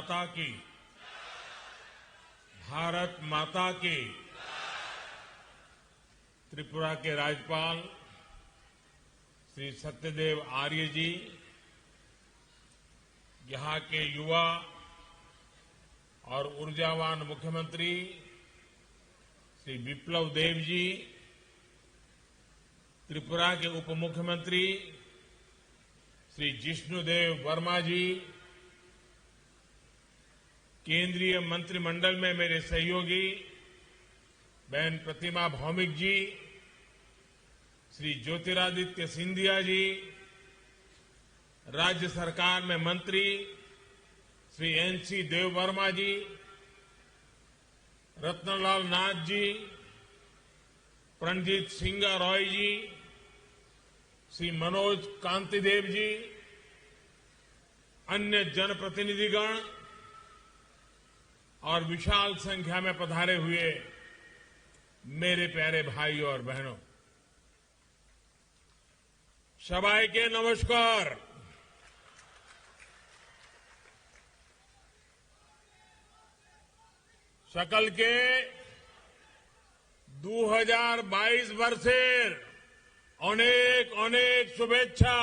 माता की, भारत माता की। त्रिपुरा के राज्यपाल श्री सत्यदेव आर्य जी, यहां के युवा और ऊर्जावान मुख्यमंत्री श्री विप्लव देव जी, त्रिपुरा के उप मुख्यमंत्री श्री जिष्णुदेव वर्मा जी, केंद्रीय मंत्रिमंडल में मेरे सहयोगी बहन प्रतिमा भौमिक जी, श्री ज्योतिरादित्य सिंधिया जी, राज्य सरकार में मंत्री श्री एनसी देव वर्मा जी, रत्नलाल नाथ जी, प्रणजीत सिंह रॉय जी, श्री मनोज कांतिदेव जी, अन्य जनप्रतिनिधिगण और विशाल संख्या में पधारे हुए मेरे प्यारे भाइयों और बहनों, सबाइके नमस्कार। सकल के 2022 वर्षेर अनेक अनेक शुभेच्छा।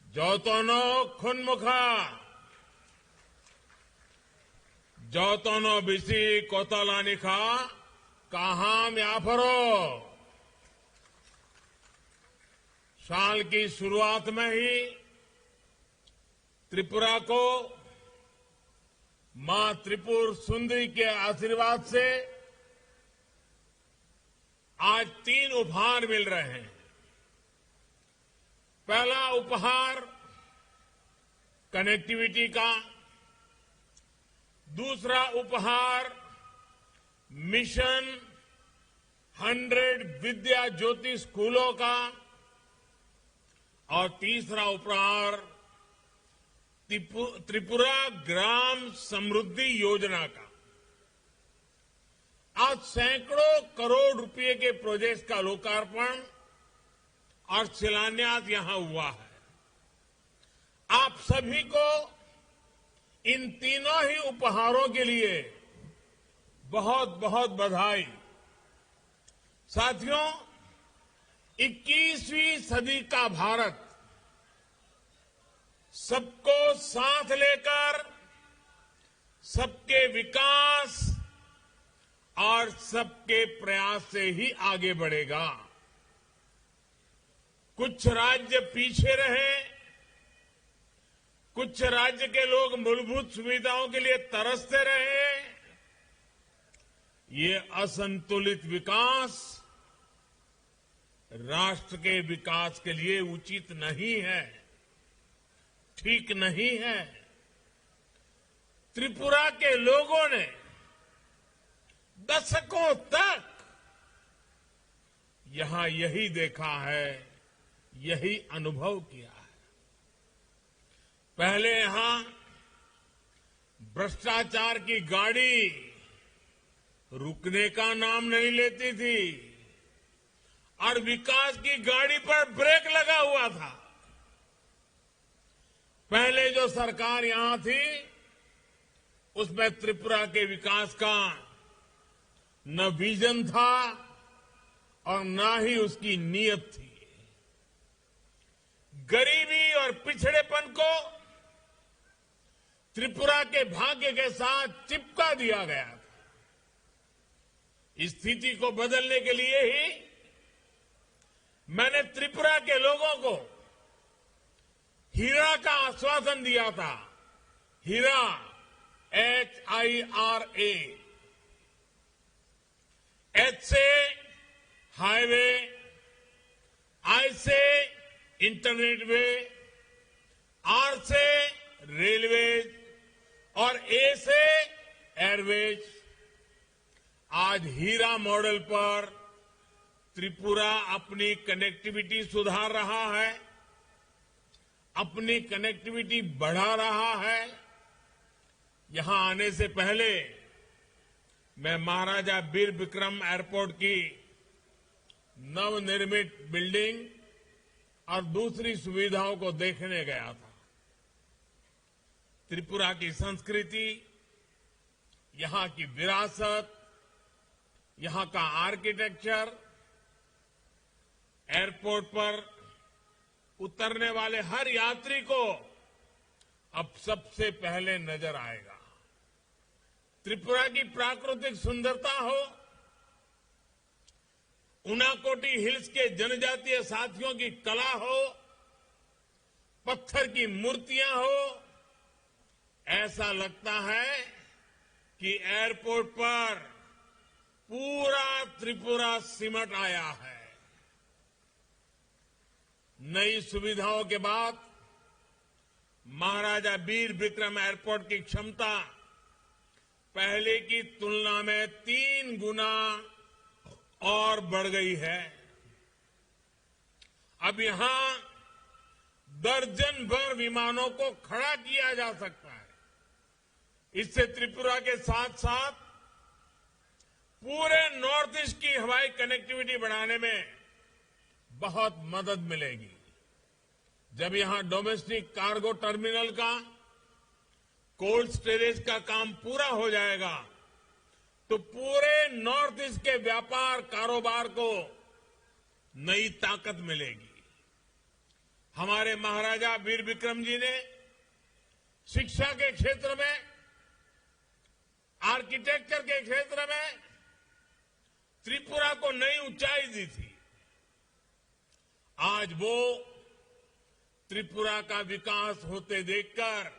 जौतनो खुनमुखा, जौतनो बिसी कोतलानिखा काहाम याफरो। साल की शुरुआत में ही त्रिपुरा को मां त्रिपुर सुंदरी के आशीर्वाद से आज 3 उपहार मिल रहे हैं। पहला उपहार कनेक्टिविटी का, दूसरा उपहार मिशन 100 विद्या ज्योति स्कूलों का और तीसरा उपहार त्रिपुरा ग्राम समृद्धि योजना का। आज सैकड़ों करोड़ रुपए के प्रोजेक्ट का लोकार्पण और शिलान्यास यहां हुआ है। आप सभी को इन तीनों ही उपहारों के लिए बहुत बहुत बधाई। साथियों, 21वीं सदी का भारत सबको साथ लेकर सबके विकास और सबके प्रयास से ही आगे बढ़ेगा। कुछ राज्य पीछे रहे, कुछ राज्य के लोग मूलभूत सुविधाओं के लिए तरसते रहे। ये असंतुलित विकास राष्ट्र के विकास के लिए उचित नहीं है, ठीक नहीं है। त्रिपुरा के लोगों ने दशकों तक यहां यही देखा है, यही अनुभव किया है। पहले यहां भ्रष्टाचार की गाड़ी रुकने का नाम नहीं लेती थी और विकास की गाड़ी पर ब्रेक लगा हुआ था। पहले जो सरकार यहां थी उसमें त्रिपुरा के विकास का न विजन था और न ही उसकी नीयत थी। गरीबी और पिछड़ेपन को त्रिपुरा के भाग्य के साथ चिपका दिया गया था। इस स्थिति को बदलने के लिए ही मैंने त्रिपुरा के लोगों को हीरा का आश्वासन दिया था। हीरा, HIRA। H से हाईवे, I से इंटरनेट वे, R से रेलवेज और A से एयरवेज। आज हीरा मॉडल पर त्रिपुरा अपनी कनेक्टिविटी सुधार रहा है, अपनी कनेक्टिविटी बढ़ा रहा है। यहां आने से पहले मैं महाराजा वीर विक्रम एयरपोर्ट की नवनिर्मित बिल्डिंग और दूसरी सुविधाओं को देखने गया था। त्रिपुरा की संस्कृति, यहां की विरासत, यहां का आर्किटेक्चर, एयरपोर्ट पर उतरने वाले हर यात्री को अब सबसे पहले नजर आएगा। त्रिपुरा की प्राकृतिक सुंदरता हो, उनाकोटी हिल्स के जनजातीय साथियों की कला हो, पत्थर की मूर्तियां हो, ऐसा लगता है कि एयरपोर्ट पर पूरा त्रिपुरा सिमट आया है। नई सुविधाओं के बाद महाराजा वीर विक्रम एयरपोर्ट की क्षमता पहले की तुलना में 3 गुना और बढ़ गई है। अब यहां दर्जन भर विमानों को खड़ा किया जा सकता है। इससे त्रिपुरा के साथ साथ पूरे नॉर्थ ईस्ट की हवाई कनेक्टिविटी बढ़ाने में बहुत मदद मिलेगी। जब यहां डोमेस्टिक कार्गो टर्मिनल का, कोल्ड स्टोरेज का काम पूरा हो जाएगा तो पूरे नॉर्थ ईस्ट के व्यापार कारोबार को नई ताकत मिलेगी। हमारे महाराजा वीर विक्रम जी ने शिक्षा के क्षेत्र में, आर्किटेक्चर के क्षेत्र में त्रिपुरा को नई ऊंचाई दी थी। आज वो त्रिपुरा का विकास होते देखकर,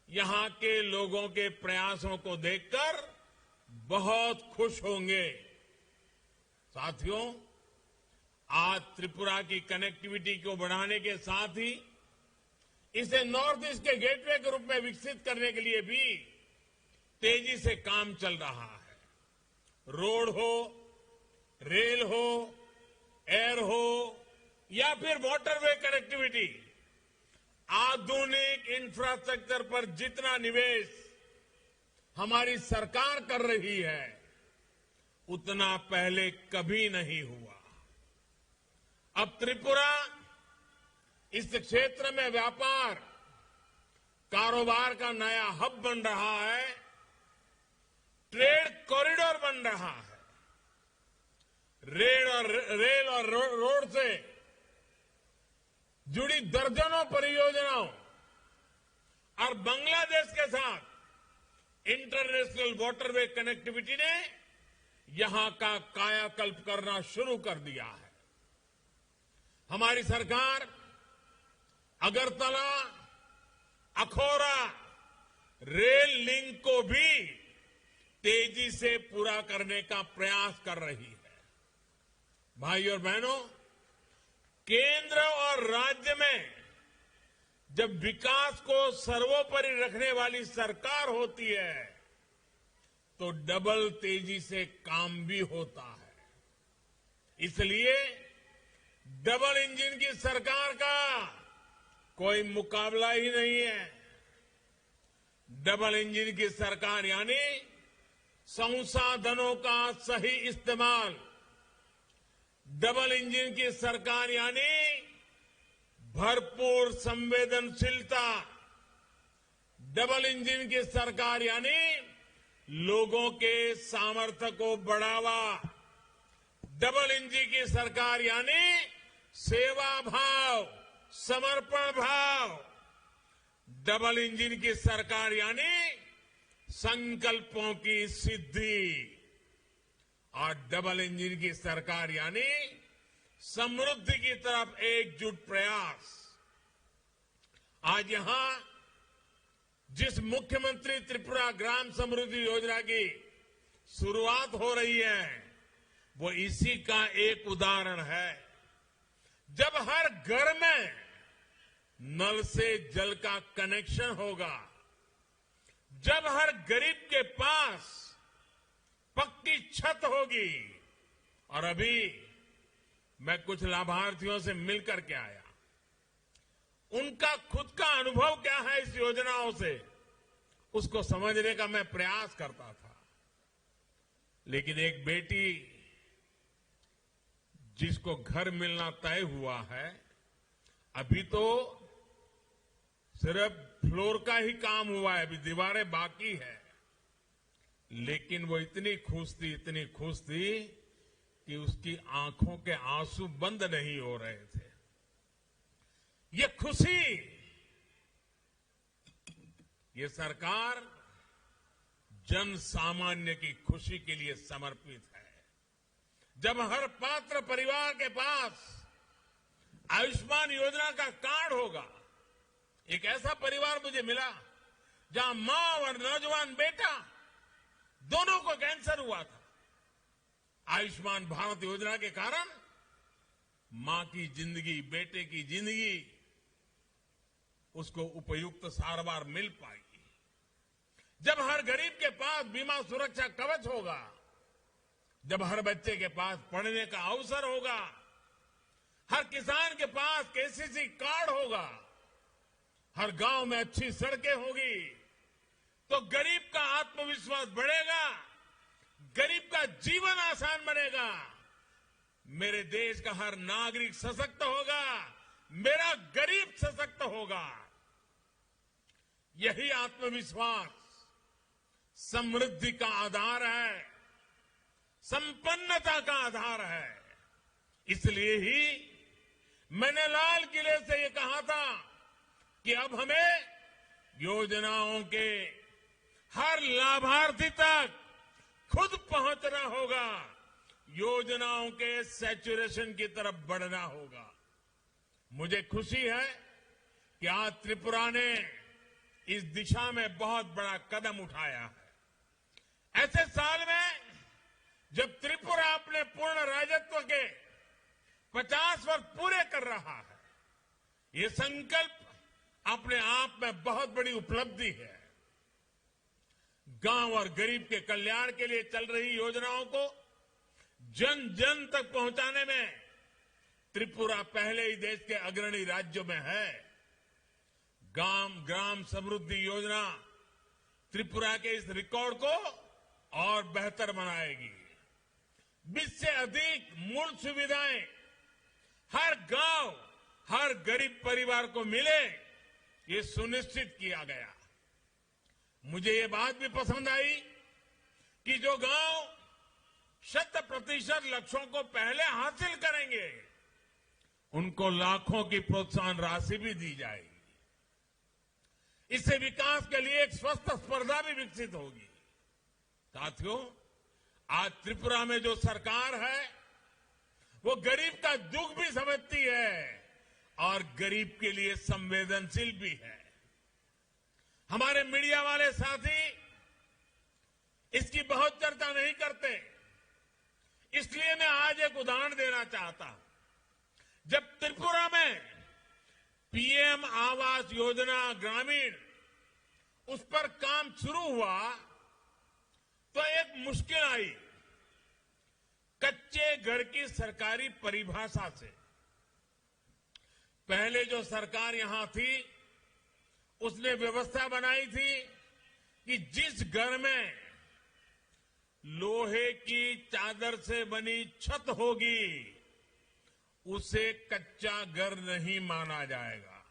यहां के लोगों के प्रयासों को देखकर बहुत खुश होंगे। साथियों, आज त्रिपुरा की कनेक्टिविटी को बढ़ाने के साथ ही इसे नॉर्थ ईस्ट के गेटवे के रूप में विकसित करने के लिए भी तेजी से काम चल रहा है। रोड हो, रेल हो, एयर हो या फिर वाटरवे कनेक्टिविटी, आधुनिक इंफ्रास्ट्रक्चर पर जितना निवेश हमारी सरकार कर रही है, उतना पहले कभी नहीं हुआ। अब त्रिपुरा इस क्षेत्र में व्यापार, कारोबार का नया हब बन रहा है, ट्रेड कॉरिडोर बन रहा है। रेल और रोड से जुड़ी दर्जनों परियोजनाओं और बांग्लादेश के साथ इंटरनेशनल वाटरवे कनेक्टिविटी ने यहां का कायाकल्प करना शुरू कर दिया है। हमारी सरकार अगरतला, अखौरा रेल लिंक को भी तेजी से पूरा करने का प्रयास कर रही है। भाइयों और बहनों, केंद्र और राज्य में जब विकास को सर्वोपरि रखने वाली सरकार होती है तो डबल तेजी से काम भी होता है। इसलिए डबल इंजन की सरकार का कोई मुकाबला ही नहीं है। डबल इंजन की सरकार यानी संसाधनों का सही इस्तेमाल, डबल इंजन की सरकार यानी भरपूर संवेदनशीलता, डबल इंजन की सरकार यानी लोगों के सामर्थ्य को बढ़ावा, डबल इंजन की सरकार यानी सेवा भाव, समर्पण भाव, डबल इंजन की सरकार यानी संकल्पों की सिद्धि और डबल इंजन की सरकार यानी समृद्धि की तरफ एकजुट प्रयास। आज यहां जिस मुख्यमंत्री त्रिपुरा ग्राम समृद्धि योजना की शुरुआत हो रही है वो इसी का एक उदाहरण है। जब हर घर में नल से जल का कनेक्शन होगा, जब हर गरीब के पास पक्की छत होगी, और अभी मैं कुछ लाभार्थियों से मिलकर के आया, उनका खुद का अनुभव क्या है इस योजनाओं से, उसको समझने का मैं प्रयास करता था। लेकिन एक बेटी जिसको घर मिलना तय हुआ है, अभी तो सिर्फ फ्लोर का ही काम हुआ है, अभी दीवारें बाकी है। लेकिन वो इतनी खुश थी कि उसकी आंखों के आंसू बंद नहीं हो रहे थे। ये खुशी, ये सरकार जन सामान्य की खुशी के लिए समर्पित है। जब हर पात्र परिवार के पास आयुष्मान योजना का कार्ड होगा, एक ऐसा परिवार मुझे मिला जहां मां और नौजवान बेटा दोनों को कैंसर हुआ था। आयुष्मान भारत योजना के कारण मां की जिंदगी, बेटे की जिंदगी, उसको उपयुक्त सारवार मिल पाएगी। जब हर गरीब के पास बीमा सुरक्षा कवच होगा, जब हर बच्चे के पास पढ़ने का अवसर होगा, हर किसान के पास केसीसी कार्ड होगा, हर गांव में अच्छी सड़कें होगी, तो गरीब का आत्मविश्वास बढ़ेगा, गरीब का जीवन आसान बनेगा, मेरे देश का हर नागरिक सशक्त होगा, मेरा गरीब सशक्त होगा। यही आत्मविश्वास समृद्धि का आधार है, संपन्नता का आधार है। इसलिए ही मैंने लाल किले से ये कहा था कि अब हमें योजनाओं के हर लाभार्थी तक खुद पहुंचना होगा, योजनाओं के सैचुरेशन की तरफ बढ़ना होगा। मुझे खुशी है कि आज त्रिपुरा ने इस दिशा में बहुत बड़ा कदम उठाया है। ऐसे साल में जब त्रिपुरा अपने पूर्ण राजत्व के 50 वर्ष पूरे कर रहा है, ये संकल्प अपने आप में बहुत बड़ी उपलब्धि है। गांव और गरीब के कल्याण के लिए चल रही योजनाओं को जन जन तक पहुंचाने में त्रिपुरा पहले ही देश के अग्रणी राज्यों में है। ग्राम समृद्धि योजना त्रिपुरा के इस रिकॉर्ड को और बेहतर बनाएगी। 20 से अधिक मूल सुविधाएं हर गांव, हर गरीब परिवार को मिले, ये सुनिश्चित किया गया। मुझे ये बात भी पसंद आई कि जो गांव 100% लक्ष्यों को पहले हासिल करेंगे, उनको लाखों की प्रोत्साहन राशि भी दी जाएगी। इससे विकास के लिए एक स्वस्थ स्पर्धा भी विकसित होगी। साथियों, आज त्रिपुरा में जो सरकार है, वो गरीब का दुख भी समझती है और गरीब के लिए संवेदनशील भी है। हमारे मीडिया वाले साथी इसकी बहुत चर्चा नहीं करते, इसलिए मैं आज एक उदाहरण देना चाहता हूं। जब त्रिपुरा में पीएम आवास योजना ग्रामीण उस पर काम शुरू हुआ तो एक मुश्किल आई। कच्चे घर की सरकारी परिभाषा से पहले जो सरकार यहां थी उसने व्यवस्था बनाई थी कि जिस घर में लोहे की चादर से बनी छत होगी उसे कच्चा घर नहीं माना जाएगा।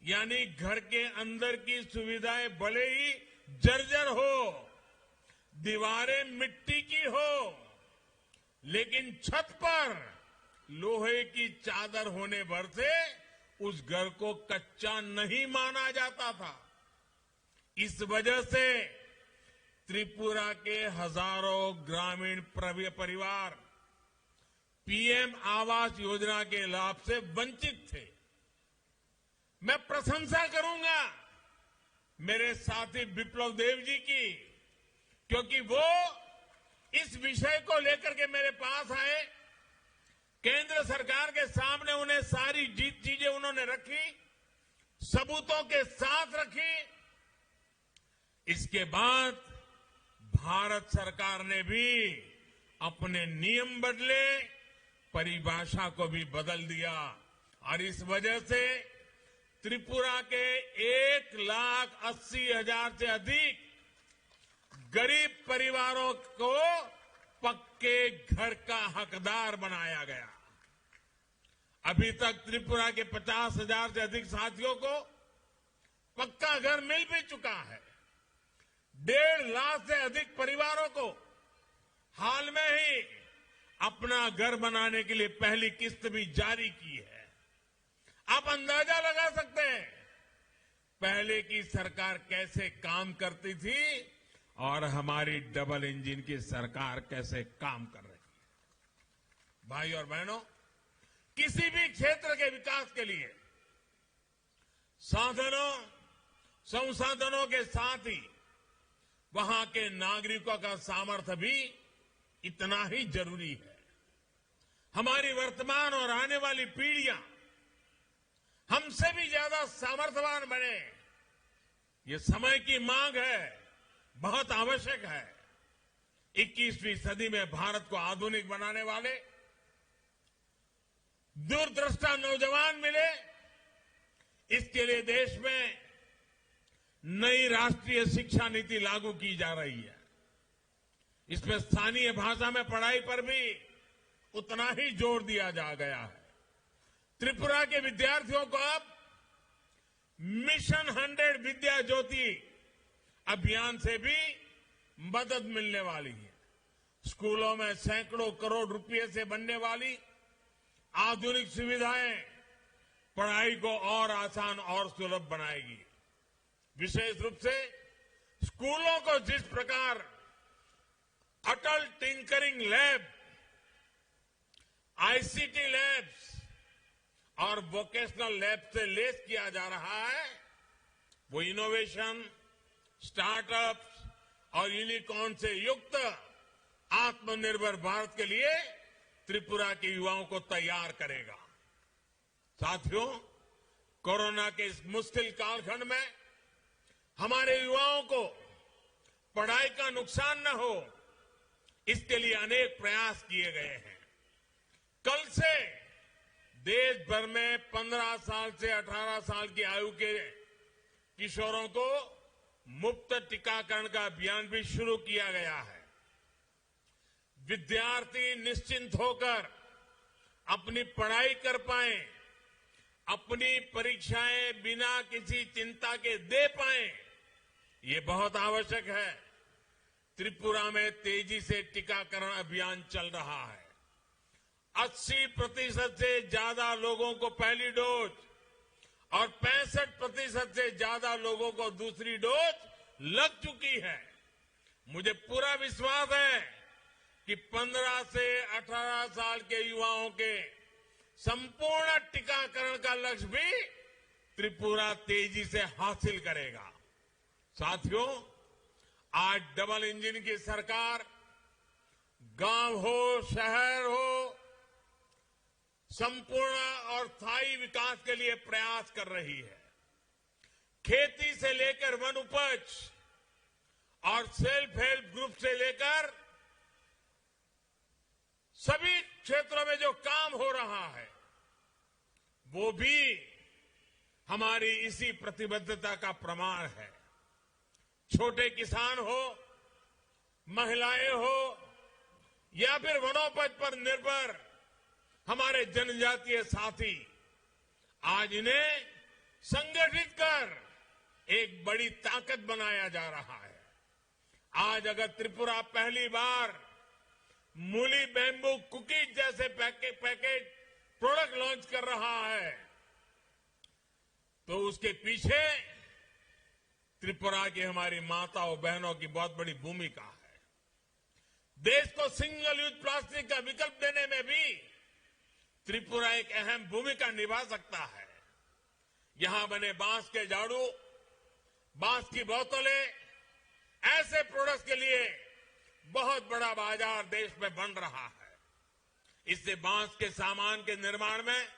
यानी घर के अंदर की सुविधाएं भले ही जर्जर हो, दीवारें मिट्टी की हो, लेकिन छत पर लोहे की चादर होने भर से उस घर को कच्चा नहीं माना जाता था। इस वजह से त्रिपुरा के हजारों ग्रामीण परिवार पीएम आवास योजना के लाभ से वंचित थे। मैं प्रशंसा करूंगा मेरे साथी बिप्लब देव जी की, क्योंकि वो इस विषय को लेकर के मेरे पास आए। केंद्र सरकार के सामने उन्हें सारी चीजें उन्होंने रखी, सबूतों के साथ रखी। इसके बाद भारत सरकार ने भी अपने नियम बदले, परिभाषा को भी बदल दिया और इस वजह से त्रिपुरा के 1,80,000 से अधिक गरीब परिवारों को पक्के घर का हकदार बनाया गया। अभी तक त्रिपुरा के 50,000 से अधिक साथियों को पक्का घर मिल भी चुका है। 1.5 लाख से अधिक परिवारों को हाल में ही अपना घर बनाने के लिए पहली किस्त भी जारी की है। आप अंदाजा लगा सकते हैं पहले की सरकार कैसे काम करती थी और हमारी डबल इंजन की सरकार कैसे काम कर रही है। भाई और बहनों, किसी भी क्षेत्र के विकास के लिए साधनों संसाधनों के साथ ही वहां के नागरिकों का सामर्थ्य भी इतना ही जरूरी है। हमारी वर्तमान और आने वाली पीढ़ियां हमसे भी ज्यादा सामर्थ्यवान बने, ये समय की मांग है, बहुत आवश्यक है। 21वीं सदी में भारत को आधुनिक बनाने वाले दूरदृष्टा नौजवान मिले, इसके लिए देश में नई राष्ट्रीय शिक्षा नीति लागू की जा रही है। इसमें स्थानीय भाषा में पढ़ाई पर भी उतना ही जोर दिया जा गया है। त्रिपुरा के विद्यार्थियों को अब मिशन 100 विद्या ज्योति अभियान से भी मदद मिलने वाली है। स्कूलों में सैकड़ों करोड़ रुपए से बनने वाली आधुनिक सुविधाएं पढ़ाई को और आसान और सुलभ बनाएगी। विशेष रूप से स्कूलों को जिस प्रकार अटल टिंकरिंग लैब, आईसीटी लैब्स और वोकेशनल लैब से लेस किया जा रहा है, वो इनोवेशन, स्टार्टअप्स और यूनिकॉर्न से युक्त आत्मनिर्भर भारत के लिए त्रिपुरा के युवाओं को तैयार करेगा। साथियों, कोरोना के इस मुश्किल कालखंड में हमारे युवाओं को पढ़ाई का नुकसान न हो, इसके लिए अनेक प्रयास किए गए हैं। कल से देश भर में 15 साल से 18 साल की आयु के किशोरों को मुफ्त टीकाकरण का अभियान भी शुरू किया गया है। विद्यार्थी निश्चिंत होकर अपनी पढ़ाई कर पाएं, अपनी परीक्षाएं बिना किसी चिंता के दे पाएं, ये बहुत आवश्यक है। त्रिपुरा में तेजी से टीकाकरण अभियान चल रहा है। 80% से ज्यादा लोगों को पहली डोज और 65% से ज्यादा लोगों को दूसरी डोज लग चुकी है। मुझे पूरा विश्वास है कि 15 से 18 साल के युवाओं के संपूर्ण टीकाकरण का लक्ष्य भी त्रिपुरा तेजी से हासिल करेगा। साथियों, आज डबल इंजन की सरकार गांव हो, शहर हो, संपूर्ण और स्थायी विकास के लिए प्रयास कर रही है। खेती से लेकर वन उपज और सेल्फ हेल्प ग्रुप से लेकर सभी क्षेत्रों में जो काम हो रहा है, वो भी हमारी इसी प्रतिबद्धता का प्रमाण है। छोटे किसान हो, महिलाएं हो या फिर वनोपज पर निर्भर हमारे जनजातीय साथी, आज इन्हें संगठित कर एक बड़ी ताकत बनाया जा रहा है। आज अगर त्रिपुरा पहली बार मूली बैम्बू कुकीज जैसे पैकेट प्रोडक्ट लॉन्च कर रहा है, तो उसके पीछे त्रिपुरा की हमारी माताओं बहनों की बहुत बड़ी भूमिका है। देश को सिंगल यूज प्लास्टिक का विकल्प देने में भी त्रिपुरा एक अहम भूमिका निभा सकता है। यहां बने बांस के झाड़ू, बांस की बोतलें, ऐसे प्रोडक्ट्स के लिए बहुत बड़ा बाजार देश में बन रहा है। इससे बांस के सामान के निर्माण में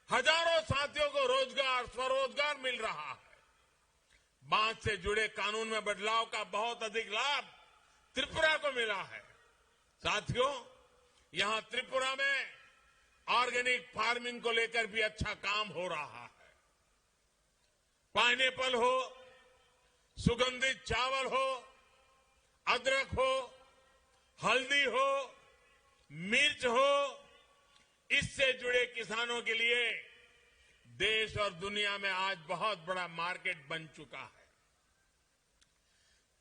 हजारों साथियों को रोजगार, स्वरोजगार मिल रहा है। बांस से जुड़े कानून में बदलाव का बहुत अधिक लाभ त्रिपुरा को मिला है। साथियों, यहां त्रिपुरा में ऑर्गेनिक फार्मिंग को लेकर भी अच्छा काम हो रहा है। पाइनएप्पल हो, सुगंधित चावल हो, अदरक हो, हल्दी हो, मिर्च हो, इससे जुड़े किसानों के लिए देश और दुनिया में आज बहुत बड़ा मार्केट बन चुका है।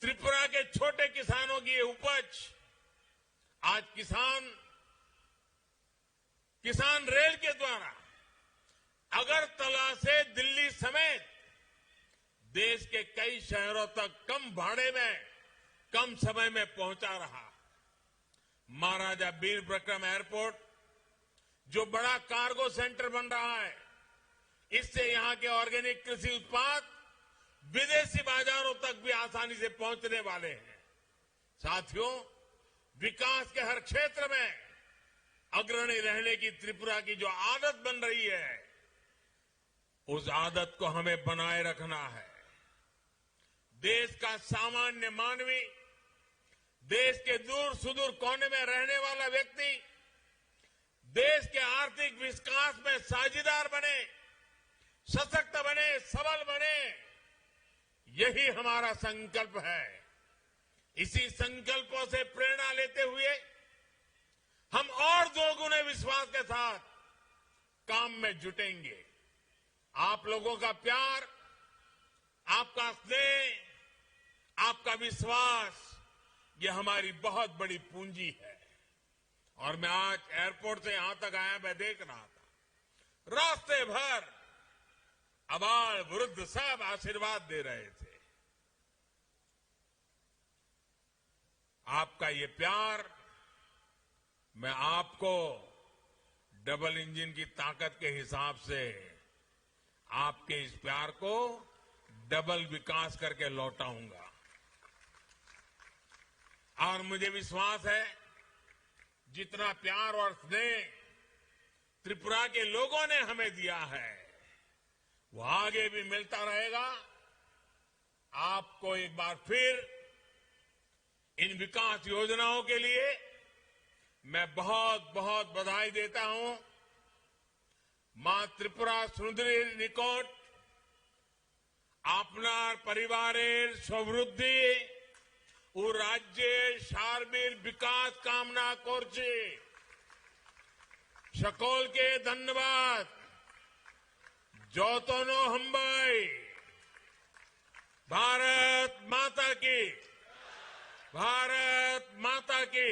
त्रिपुरा के छोटे किसानों की ये उपज आज किसान रेल के द्वारा अगरतला से दिल्ली समेत देश के कई शहरों तक कम भाड़े में कम समय में पहुंचा रहा। महाराजा वीर विक्रम एयरपोर्ट जो बड़ा कार्गो सेंटर बन रहा है, इससे यहां के ऑर्गेनिक कृषि उत्पाद विदेशी बाजारों तक भी आसानी से पहुंचने वाले हैं। साथियों, विकास के हर क्षेत्र में अग्रणी रहने की त्रिपुरा की जो आदत बन रही है, उस आदत को हमें बनाए रखना है। देश का सामान्य मानवी, देश के दूर सुदूर कोने में रहने वाला व्यक्ति देश के आर्थिक विकास में साझेदार बने, सशक्त बने, सबल बने, यही हमारा संकल्प है। इसी संकल्पों से प्रेरणा लेते हुए हम और दोगुने विश्वास के साथ काम में जुटेंगे। आप लोगों का प्यार, आपका स्नेह, आपका विश्वास, ये हमारी बहुत बड़ी पूंजी है। और मैं आज एयरपोर्ट से यहां तक आया, मैं देख रहा था रास्ते भर अबाल वृद्ध सब आशीर्वाद दे रहे थे। आपका ये प्यार मैं आपको डबल इंजन की ताकत के हिसाब से आपके इस प्यार को डबल विकास करके लौटाऊंगा। और मुझे विश्वास है जितना प्यार और स्नेह त्रिपुरा के लोगों ने हमें दिया है, वो आगे भी मिलता रहेगा। आपको एक बार फिर इन विकास योजनाओं के लिए मैं बहुत बहुत बधाई देता हूं। मां त्रिपुरा सुंदरी निकट आपनार परिवारेर समृद्धि ও রাজ্যের সার্বিক বিকাশ কামনা করছি। সকলকে ধন্যবাদ। যতনো হম্বাই। भारत माता की, भारत माता की।